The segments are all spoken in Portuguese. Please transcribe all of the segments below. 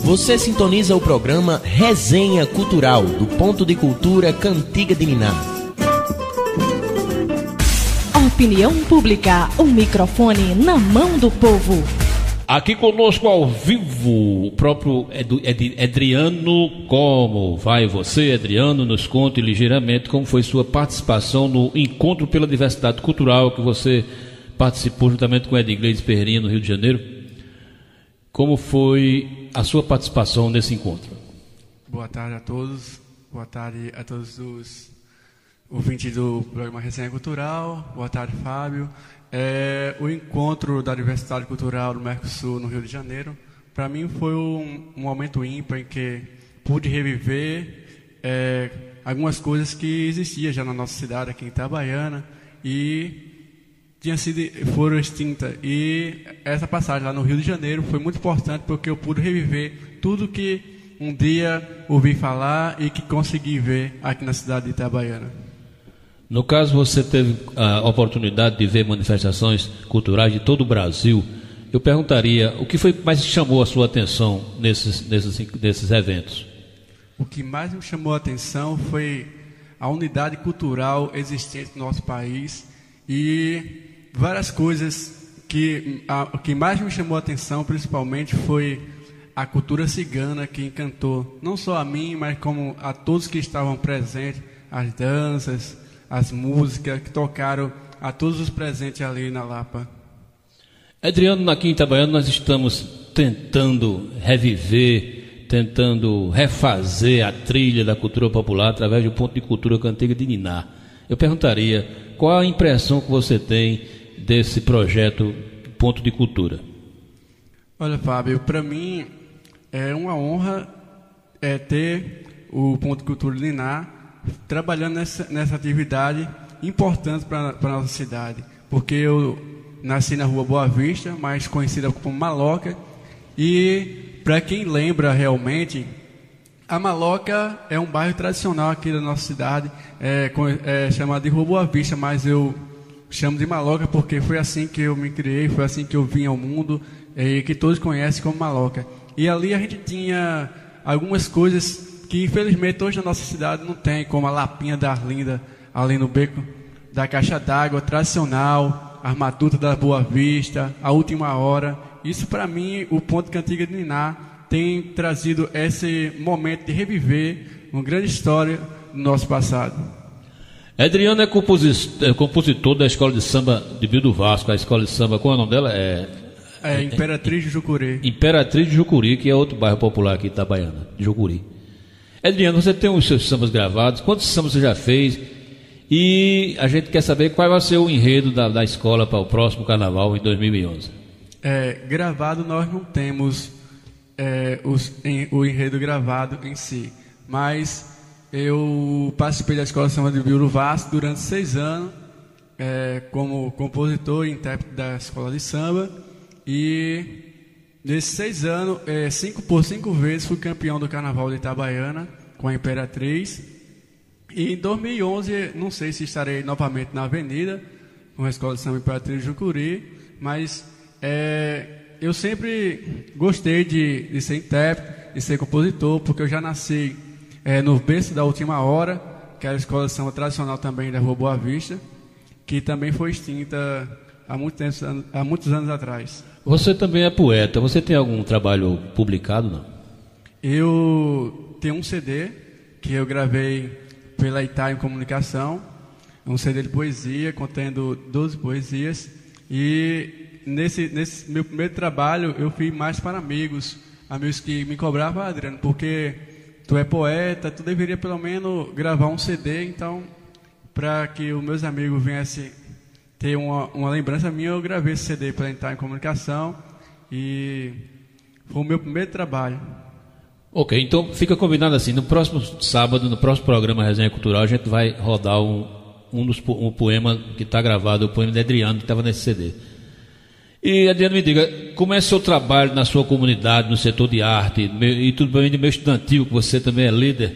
Você sintoniza o programa Resenha Cultural, do Ponto de Cultura Cantiga de Niná. Opinião pública, o microfone na mão do povo. Aqui conosco ao vivo, o próprio Edriano. Como vai você, Edriano? Nos conte ligeiramente como foi sua participação no Encontro pela Diversidade Cultural, que você participou juntamente com Edgleides Ferreirinha no Rio de Janeiro. Como foi a sua participação nesse encontro? Boa tarde a todos, boa tarde a todos os ouvintes do programa Resenha Cultural, boa tarde, Fábio. O encontro da Diversidade Cultural do Mercosul no Rio de Janeiro, para mim foi um momento ímpar em que pude reviver algumas coisas que existiam já na nossa cidade, aqui em Itabaiana, e foram extintas. E essa passagem lá no Rio de Janeiro foi muito importante porque eu pude reviver tudo que um dia ouvi falar e que consegui ver aqui na cidade de Itabaiana. No caso, você teve a oportunidade de ver manifestações culturais de todo o Brasil. Eu perguntaria, o que foi que mais chamou a sua atenção nesses eventos? O que mais me chamou a atenção foi a unidade cultural existente no nosso país e várias coisas o que mais me chamou a atenção, principalmente, foi a cultura cigana, que encantou não só a mim, mas como a todos que estavam presentes, as danças, as músicas que tocaram a todos os presentes ali na Lapa. Adriano, aqui em Itabaiana nós estamos tentando reviver, tentando refazer a trilha da cultura popular através do Ponto de Cultura Cantiga de Niná. Eu perguntaria, qual a impressão que você tem desse projeto Ponto de Cultura? Olha, Fábio, para mim é uma honra ter o Ponto de Cultura de Niná trabalhando nessa atividade importante para a nossa cidade, porque eu nasci na Rua Boa Vista, mais conhecida como Maloca, e para quem lembra realmente, a Maloca é um bairro tradicional aqui da nossa cidade, é chamado de Rua Boa Vista, mas eu chamo de Maloca porque foi assim que eu me criei, foi assim que eu vim ao mundo, e que todos conhecem como Maloca. E ali a gente tinha algumas coisas que infelizmente hoje na nossa cidade não tem, como a Lapinha da Arlinda, ali no beco da Caixa d'Água tradicional, a Matuta da Boa Vista, a Última Hora. Isso para mim, o Ponto Cantiga de Niná tem trazido esse momento de reviver uma grande história do nosso passado. Adriano é compositor da Escola de Samba de Bio do Vasco, a Escola de Samba, qual é o nome dela? Imperatriz de Jucuri. Imperatriz de Jucuri, que é outro bairro popular aqui em Itabaiana, de Jucuri. Adriano, você tem os seus sambas gravados, quantos sambas você já fez? E a gente quer saber qual vai ser o enredo da escola para o próximo carnaval em 2011. Gravado nós não temos o enredo gravado em si, mas eu participei da Escola de Samba de Bio do Vasco durante 6 anos, como compositor e intérprete da Escola de Samba, e nesses 6 anos, 5 vezes fui campeão do Carnaval de Itabaiana com a Imperatriz. E em 2011, não sei se estarei novamente na Avenida com a Escola de Samba Imperatriz de Jucuri, mas eu sempre gostei de ser intérprete, de ser compositor, porque eu já nasci no berço da Última Hora, que era a Escola de Samba tradicional também da Rua Boa Vista, que também foi extinta há muitos anos atrás. Você também é poeta. Você tem algum trabalho publicado, não? Eu tenho um CD que eu gravei pela Itaim Comunicação, um CD de poesia contendo 12 poesias. E nesse meu primeiro trabalho eu fiz mais para amigos que me cobravam, Adriano, porque tu é poeta, tu deveria pelo menos gravar um CD. Então, para que os meus amigos viessem ter uma lembrança minha, eu gravei esse CD para entrar em comunicação e foi o meu primeiro trabalho. Ok, então fica combinado assim, no próximo sábado, no próximo programa Resenha Cultural, a gente vai rodar um poema que está gravado, o poema de Adriano, que estava nesse CD. E Adriano, me diga, como é o seu trabalho na sua comunidade, no setor de arte, e tudo bem de meio estudantil, que você também é líder,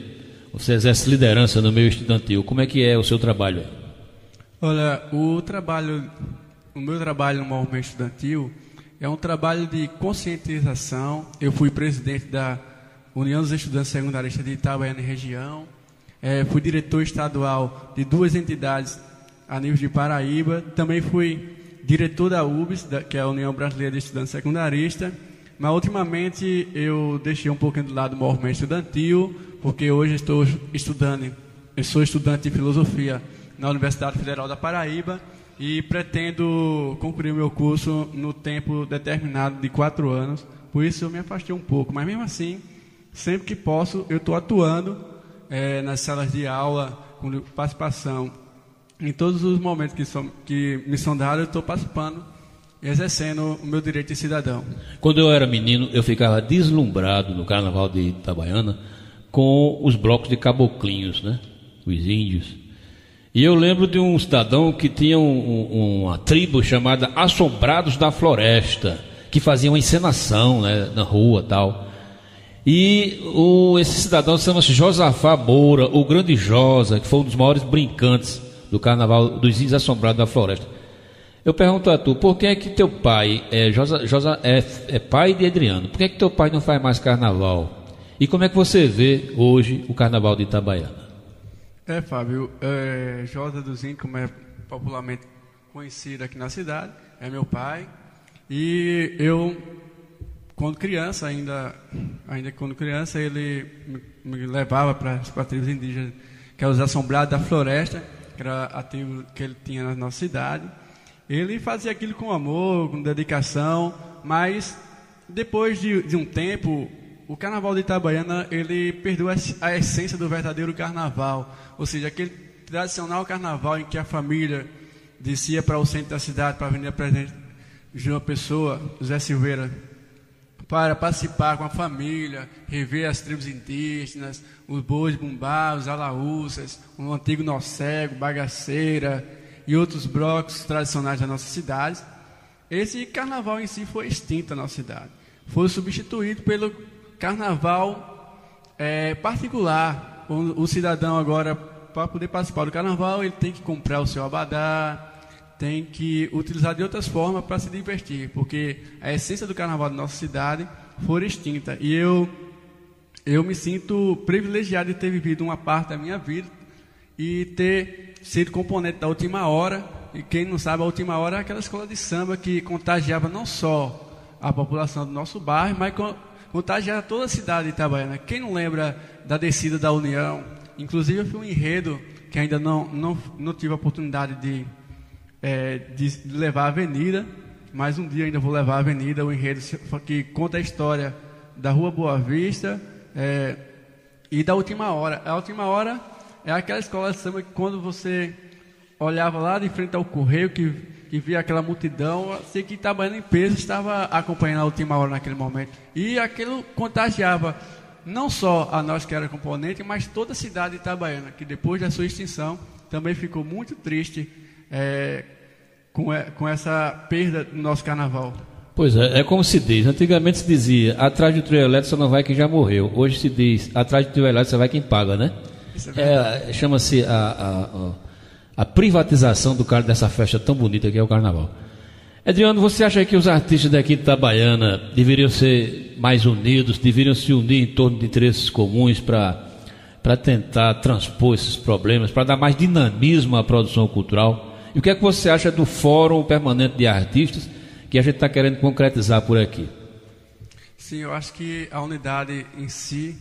você exerce liderança no meio estudantil, como é que é o seu trabalho? Olha, o meu trabalho no movimento estudantil É um trabalho de conscientização. Eu fui presidente da União dos Estudantes Secundaristas de Itabaiana e região. Fui diretor estadual de 2 entidades a nível de Paraíba. Também fui diretor da UBS, que é a União Brasileira de Estudantes Secundaristas. Mas, ultimamente, eu deixei um pouquinho do lado o movimento estudantil, porque hoje eu sou estudante de filosofia na Universidade Federal da Paraíba e pretendo concluir o meu curso no tempo determinado de 4 anos. Por isso, eu me afastei um pouco. Mas, mesmo assim, sempre que posso, eu estou atuando nas salas de aula, com participação. Em todos os momentos que me são dados, eu estou participando e exercendo o meu direito de cidadão. Quando eu era menino, eu ficava deslumbrado no Carnaval de Itabaiana com os blocos de caboclinhos, né? Os índios. E eu lembro de um cidadão que tinha uma tribo chamada Assombrados da Floresta, que fazia uma encenação, né, na rua e tal. E esse cidadão chama-se Josafá Moura, o Grande Josa, que foi um dos maiores brincantes do Carnaval dos Índios Assombrados da Floresta. Eu pergunto a tu, por que é que teu pai é pai de Adriano? Por que é que teu pai não faz mais carnaval? E como é que você vê hoje o Carnaval de Itabaiana? Fábio, Josa dos Índios, como é popularmente conhecido aqui na cidade, é meu pai. E eu, quando criança, ainda quando criança, ele me levava para as tribos indígenas, que eram os Assombrados da Floresta, que era a tribo que ele tinha na nossa cidade. Ele fazia aquilo com amor, com dedicação, mas depois de um tempo, o Carnaval de Itabaiana, ele perdeu a essência do verdadeiro carnaval, ou seja, aquele tradicional carnaval em que a família descia para o centro da cidade, para a Avenida Presidente João Pessoa, José Silveira, para participar com a família, rever as tribos indígenas, os bois bumbá, os alaúças, o antigo nó cego, bagaceira e outros blocos tradicionais da nossa cidade. Esse carnaval em si foi extinto na nossa cidade. Foi substituído pelo carnaval particular. O cidadão agora, para poder participar do carnaval, ele tem que comprar o seu abadá, tem que utilizar de outras formas para se divertir, porque a essência do carnaval da nossa cidade foi extinta. E eu me sinto privilegiado de ter vivido uma parte da minha vida e ter sido componente da Última Hora. E quem não sabe, a Última Hora é aquela escola de samba que contagiava não só a população do nosso bairro, mas contagiava toda a cidade de Itabaiana. Quem não lembra da descida da União? Inclusive eu fui um enredo que ainda não tive a oportunidade de levar a avenida, mas um dia ainda vou levar a avenida, o enredo que conta a história da Rua Boa Vista e da Última Hora. A Última Hora é aquela escola de samba que quando você olhava lá de frente ao correio, que via aquela multidão, sei que Itabaiana em peso estava acompanhando a Última Hora naquele momento. E aquilo contagiava não só a nós que era componente, mas toda a cidade de Itabaiana, que depois da sua extinção também ficou muito triste com essa perda do nosso carnaval. Pois é como se diz. Antigamente se dizia, atrás do trio elétrico só não vai quem já morreu. Hoje se diz, atrás do trio elétrico só vai quem paga, né? Isso é chama-se a privatização dessa festa tão bonita que é o carnaval. Adriano, você acha que os artistas daqui de Itabaiana deveriam ser mais unidos, deveriam se unir em torno de interesses comuns para tentar transpor esses problemas, para dar mais dinamismo à produção cultural? E o que é que você acha do Fórum Permanente de Artistas que a gente está querendo concretizar por aqui? Sim, eu acho que a unidade em si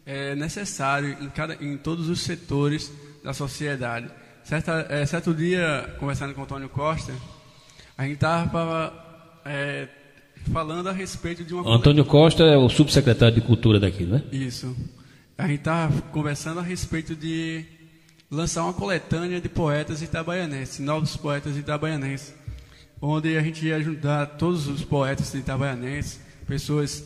é necessária em todos os setores da sociedade. Certo dia, conversando com o Antônio Costa, a gente estava falando a respeito de uma... Antônio Costa é o subsecretário de Cultura daqui, né? Isso. A gente estava conversando a respeito de lançar uma coletânea de poetas itabaianenses, novos poetas itabaianenses, onde a gente ia ajudar todos os poetas itabaianenses, pessoas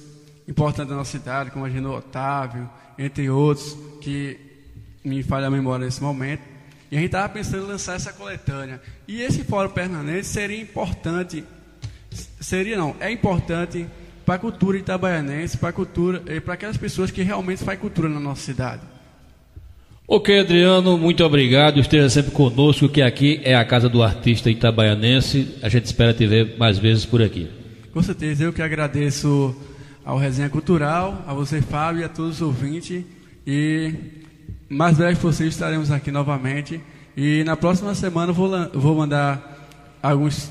importantes da nossa cidade, como Agenor Otávio, entre outros, que me falha a memória nesse momento. E a gente estava pensando em lançar essa coletânea. E esse fórum permanente seria importante, é importante para a cultura itabaianense, para aquelas pessoas que realmente fazem cultura na nossa cidade. Ok, Adriano, muito obrigado. Esteja sempre conosco, que aqui é a casa do artista itabaianense. A gente espera te ver mais vezes por aqui. Com certeza, eu que agradeço ao Resenha Cultural, a você, Fábio, e a todos os ouvintes. E mais breve possível estaremos aqui novamente. E na próxima semana eu vou mandar alguns